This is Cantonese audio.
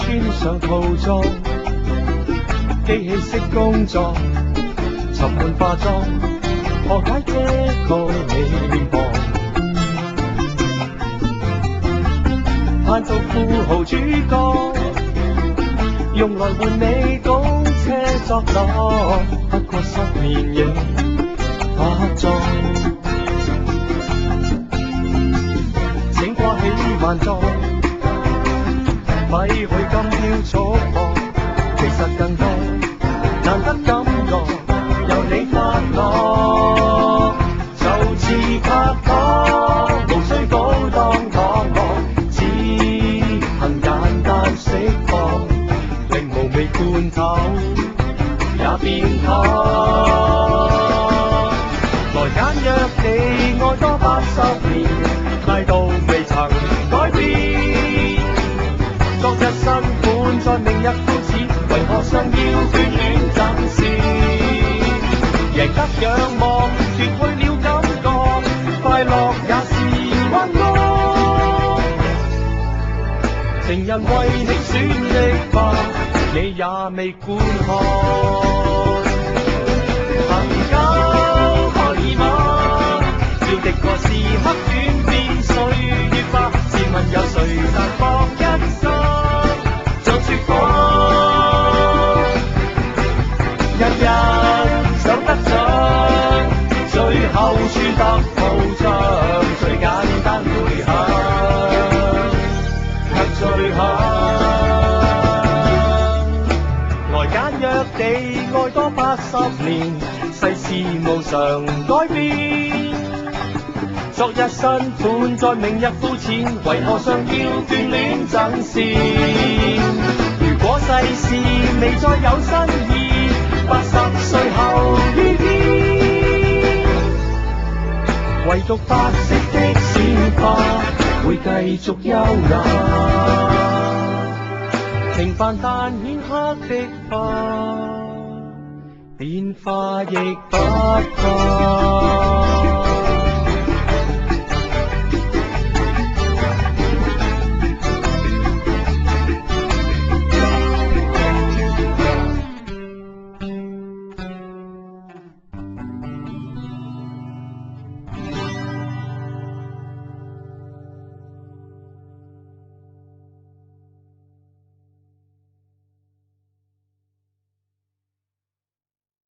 穿上套裝，機器式工作，沉悶化妝，何解這個你望？盼做富豪主角，用來換你公車作樂，不過10年亦不裝。請掛起晚裝，咪去金標束縛，其實更多難得感覺由你發落，就似拍拖，無需高檔躺卧，只憑簡單釋放，令無味罐頭也變湯。來簡約地愛多80年，態度未曾改變。昨日新款在明日膚淺，為何尚要眷戀爭先？贏得仰望，奪去了感覺，快樂也是彎曲。情人為你選的吧，你也未觀看。朋友可以嗎？要的個時刻轉變歲月吧，試問有誰難放一生像雪花？日日想得獎，最後輸得好像最簡單回響，卻最響。來簡約地愛多80年，世事無常改變。昨日新款在明日膚淺，為何尚要眷戀爭先？如果世事未再有新意，80歲後遇見，唯獨白色的鮮花會繼續優雅，平凡但顯赫的花，變化亦不怕。